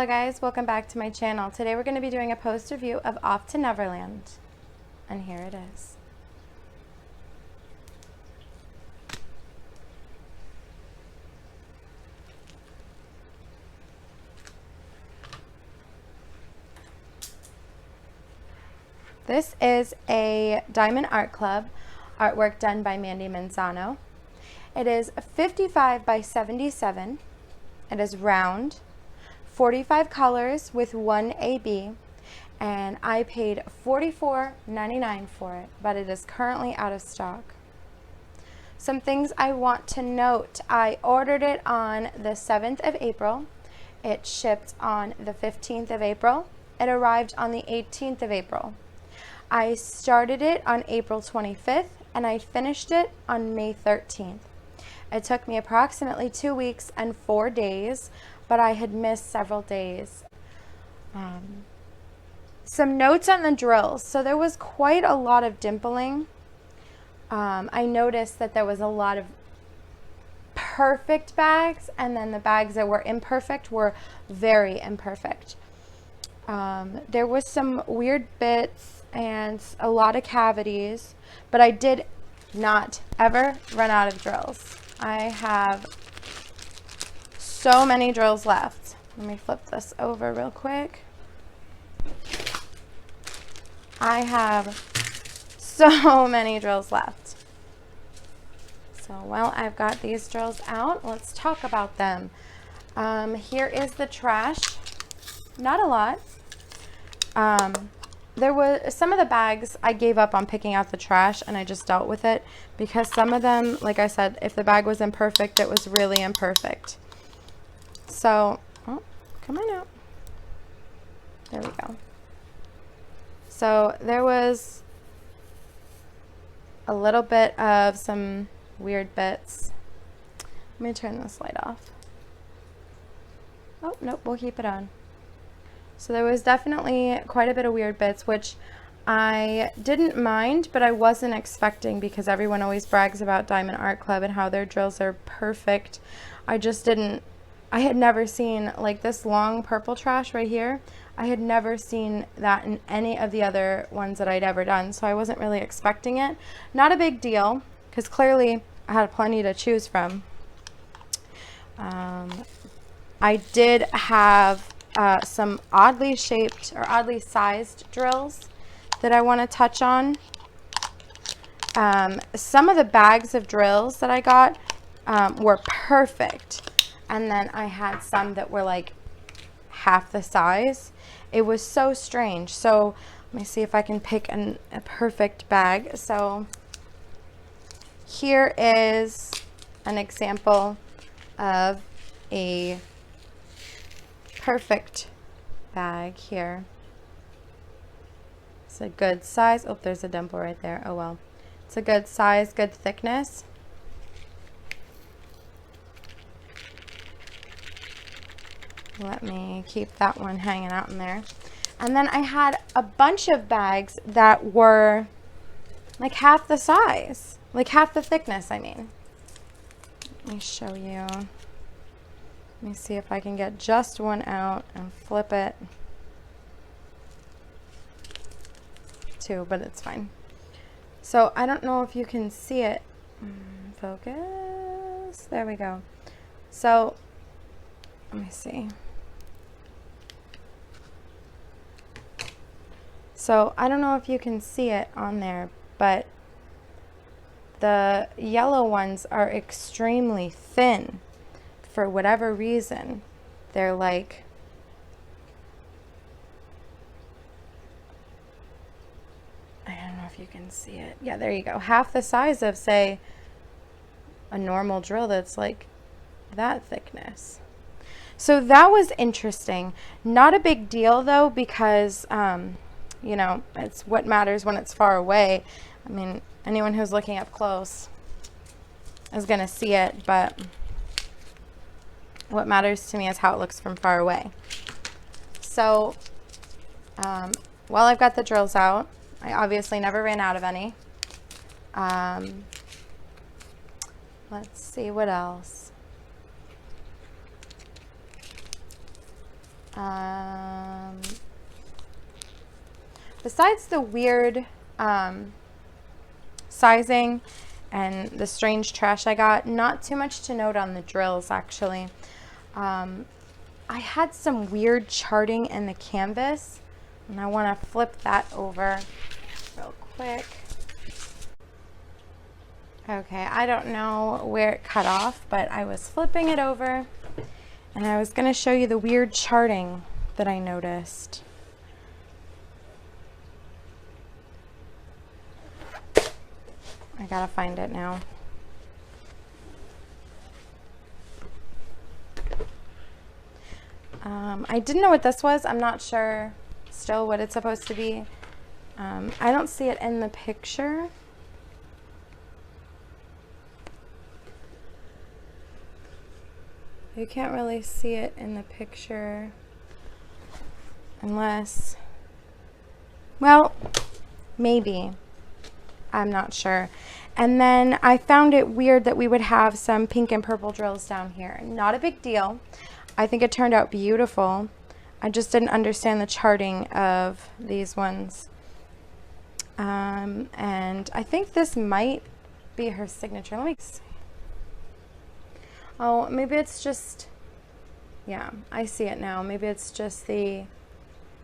Hello guys, welcome back to my channel. Today we're going to be doing a post review of Off to Neverland. And here it is. This is a Diamond Art Club artwork done by Mandie Manzano. It is 55 by 77. It is round, 45 colors with 1 AB, and I paid $44.99 for it, but it is currently out of stock. Some things I want to note: I ordered it on the 7th of April. It shipped on the 15th of April. It arrived on the 18th of April. I started it on April 25th and I finished it on May 13th. It took me approximately 2 weeks and 4 days, but I had missed several days. Some notes on the drills. So there was quite a lot of dimpling. I noticed that there was a lot of perfect bags, and then the bags that were imperfect were very imperfect. There was some weird bits and a lot of cavities, but I did not ever run out of drills. I have so many drills left. Let me flip this over real quick. I have so many drills left. So while I've got these drills out, let's talk about them. Here is the trash. Not a lot. There was some of the bags I gave up on picking out the trash, and I just dealt with it because some of them, like I said, if the bag was imperfect, it was really imperfect. So, oh, come on out. There we go. So there was a little bit of some weird bits. Let me turn this light off. Oh, nope, we'll keep it on. So there was definitely quite a bit of weird bits, which I didn't mind, but I wasn't expecting, because everyone always brags about Diamond Art Club and how their drills are perfect. I had never seen like this long purple trash right here. I had never seen that in any of the other ones that I'd ever done, so I wasn't really expecting it. Not a big deal, because clearly I had plenty to choose from. I did have some oddly shaped or oddly sized drills that I want to touch on. Some of the bags of drills that I got were perfect, and then I had some that were like half the size. It was so strange. So let me see if I can pick a perfect bag. So here is an example of a perfect bag here. It's a good size. Oh, there's a dimple right there. Oh well. It's a good size, good thickness. Let me keep that one hanging out in there. And then I had a bunch of bags that were like half the size, like half the thickness, I mean. Let me show you. Let me see if I can get just one out and flip it. Two, but it's fine. So I don't know if you can see it. Focus. There we go. So let me see. So I don't know if you can see it on there, but the yellow ones are extremely thin. For whatever reason, they're like, I don't know if you can see it. Yeah, there you go. Half the size of, say, a normal drill that's like that thickness. So that was interesting. Not a big deal though, because, you know, it's what matters when it's far away. I mean, anyone who's looking up close is going to see it, but what matters to me is how it looks from far away. So while I've got the drills out, I obviously never ran out of any. Let's see what else. Besides the weird sizing and the strange trash I got, not too much to note on the drills actually. I had some weird charting in the canvas, and I want to flip that over real quick. Okay, I don't know where it cut off, but I was flipping it over and I was going to show you the weird charting that I noticed. I gotta find it now. I didn't know what this was. I'm not sure still what it's supposed to be. I don't see it in the picture. You can't really see it in the picture unless, well, maybe. I'm not sure. And then I found it weird that we would have some pink and purple drills down here. Not a big deal. I think it turned out beautiful. I just didn't understand the charting of these ones. And I think this might be her signature. Let me see. Oh, maybe it's just, yeah, I see it now. Maybe it's just the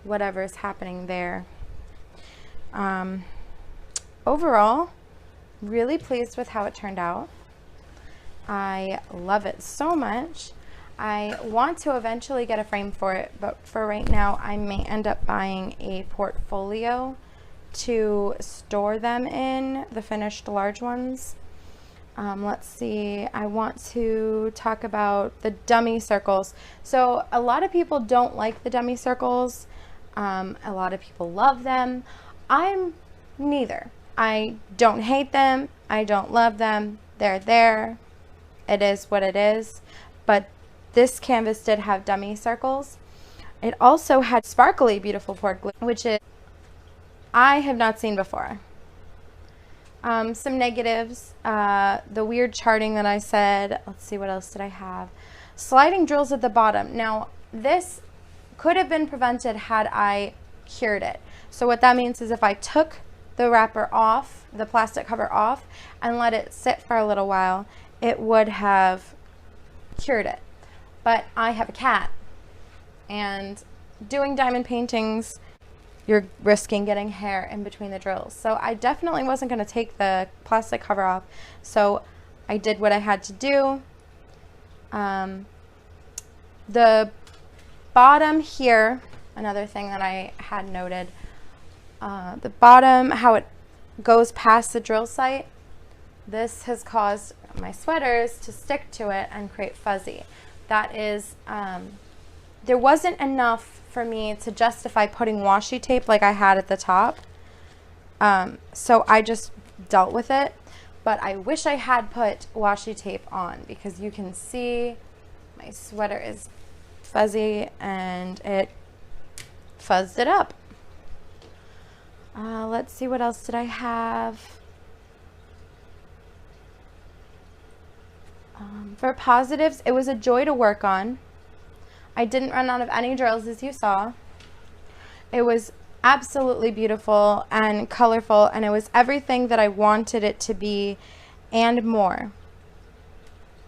whatever's happening there. Overall, really pleased with how it turned out. I love it so much. I want to eventually get a frame for it, but for right now, I may end up buying a portfolio to store them in, the finished large ones. Let's see, I want to talk about the dummy circles. So a lot of people don't like the dummy circles. A lot of people love them. I'm neither. I don't hate them. I don't love them. They're there. It is what it is. But this canvas did have dummy circles. It also had sparkly beautiful port glue, which is I have not seen before. Some negatives, the weird charting that I said. Let's see, what else did I have? Sliding drills at the bottom. Now, this could have been prevented had I cured it. So what that means is if I took the wrapper off, the plastic cover off, and let it sit for a little while, it would have cured it. But I have a cat, and doing diamond paintings, you're risking getting hair in between the drills. So I definitely wasn't going to take the plastic cover off. So I did what I had to do. The bottom here, another thing that I had noted, the bottom, how it goes past the drill site, this has caused my sweaters to stick to it and create fuzzy. That is, there wasn't enough for me to justify putting washi tape like I had at the top. So I just dealt with it, but I wish I had put washi tape on because you can see my sweater is fuzzy and it fuzzed it up. Let's see, what else did I have? For positives, it was a joy to work on. I didn't run out of any drills, as you saw. It was absolutely beautiful and colorful, and it was everything that I wanted it to be and more.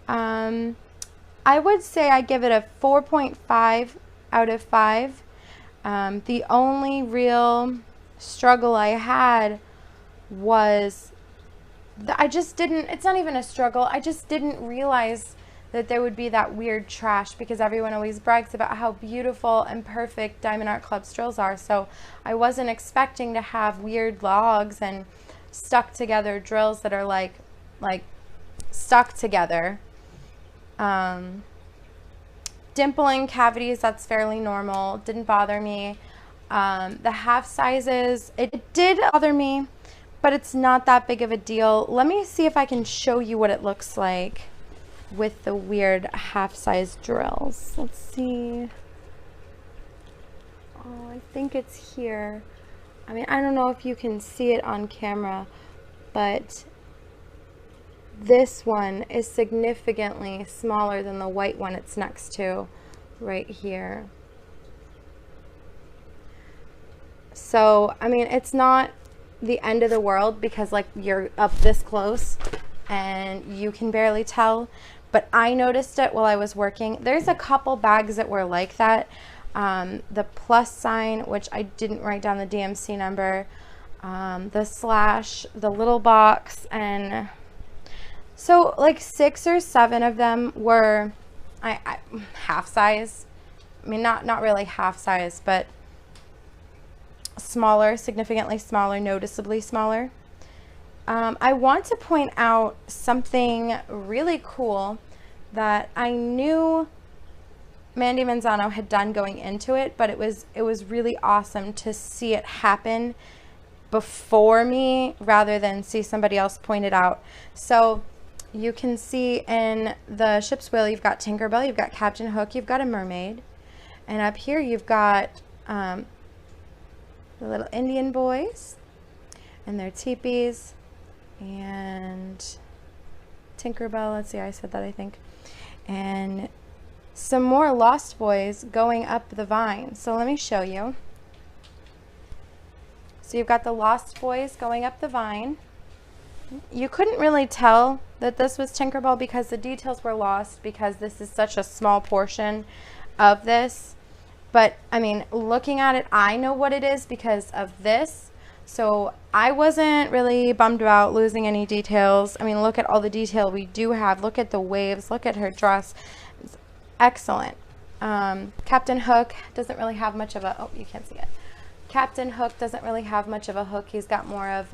I would say I give it a 4.5 out of 5. The only real struggle I had was I just didn't, it's not even a struggle, I just didn't realize that there would be that weird trash because everyone always brags about how beautiful and perfect Diamond Art Club's drills are. So I wasn't expecting to have weird logs and stuck together drills that are like stuck together. Dimpling cavities, that's fairly normal, didn't bother me. The half sizes, it did bother me, but it's not that big of a deal. Let me see if I can show you what it looks like with the weird half-size drills. Let's see. Oh, I think it's here. I mean, I don't know if you can see it on camera, but this one is significantly smaller than the white one it's next to right here. So, I mean, it's not the end of the world because like you're up this close and you can barely tell, but I noticed it while I was working. There's a couple bags that were like that. The plus sign, which I didn't write down the DMC number, the slash, the little box, and so like 6 or 7 of them were half size. I mean, not really half size, but smaller, significantly smaller, noticeably smaller. I want to point out something really cool that I knew Mandie Manzano had done going into it, but it was really awesome to see it happen before me rather than see somebody else point it out. So you can see in the ship's wheel, you've got Tinkerbell, you've got Captain Hook, you've got a mermaid, and up here you've got the little Indian boys and their teepees, and Tinkerbell, let's see, I said that I think, and some more Lost Boys going up the vine. So let me show you. So you've got the Lost Boys going up the vine. You couldn't really tell that this was Tinkerbell because the details were lost because this is such a small portion of this. But I mean, looking at it, I know what it is because of this. So I wasn't really bummed about losing any details. I mean, look at all the detail we do have. Look at the waves. Look at her dress. It's excellent. Captain Hook doesn't really have much of a, oh, you can't see it. Captain Hook doesn't really have much of a hook. He's got more of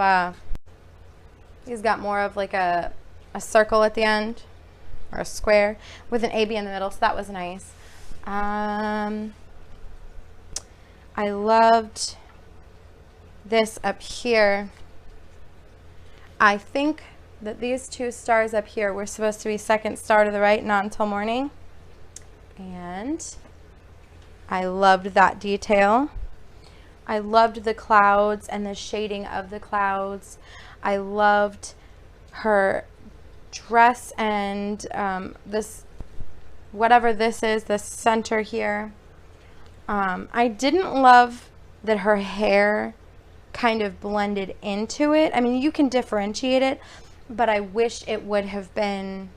like a circle at the end, or a square with an AB in the middle. So that was nice. I loved this up here. I think that these 2 stars up here were supposed to be second star to the right, not until morning. And I loved that detail. I loved the clouds and the shading of the clouds. I loved her dress and this, whatever this is, the center here. I didn't love that her hair kind of blended into it. I mean, you can differentiate it, but I wish it would have been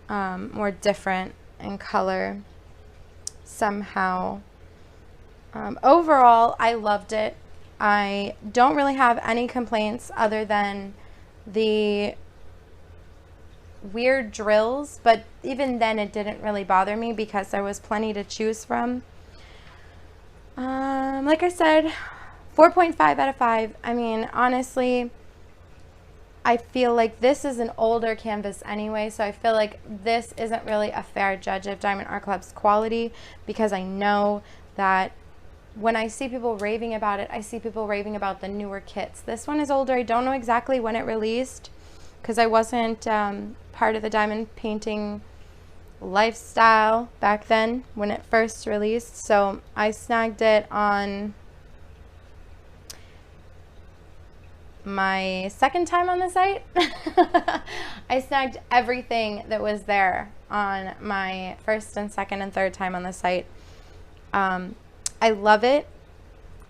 more different in color somehow. Overall, I loved it. I don't really have any complaints other than the weird drills, but even then it didn't really bother me because there was plenty to choose from. Like I said, 4.5 out of 5. I mean, honestly, I feel like this is an older canvas anyway, so I feel like this isn't really a fair judge of Diamond Art Club's quality because I know that when I see people raving about it, I see people raving about the newer kits. This one is older. I don't know exactly when it released because I wasn't part of the diamond painting lifestyle back then when it first released. So I snagged it on my second time on the site. I snagged everything that was there on my first and second and third time on the site. I love it.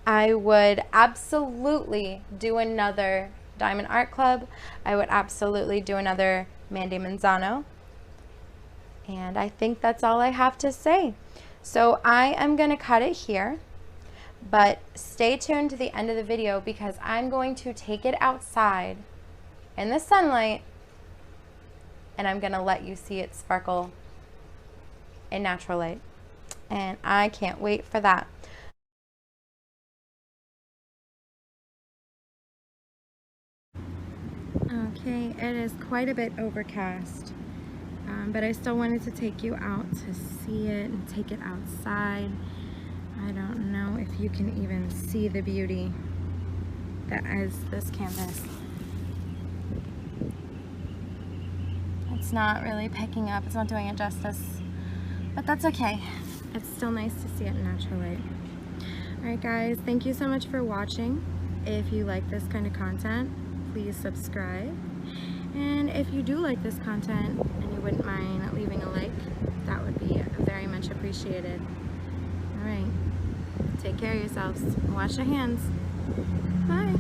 I would absolutely do another Diamond Art Club. I would absolutely do another Mandie Manzano. And I think that's all I have to say. So I am going to cut it here, but stay tuned to the end of the video because I'm going to take it outside in the sunlight and I'm going to let you see it sparkle in natural light. And I can't wait for that. Okay, it is quite a bit overcast, but I still wanted to take you out to see it and take it outside. I don't know if you can even see the beauty that is this canvas. It's not really picking up, it's not doing it justice, but that's okay. It's still nice to see it in natural light. Alright guys, thank you so much for watching. If you like this kind of content, please subscribe. And if you do like this content and you wouldn't mind leaving a like, that would be very much appreciated. Alright, Take care of yourselves. Wash your hands. Bye.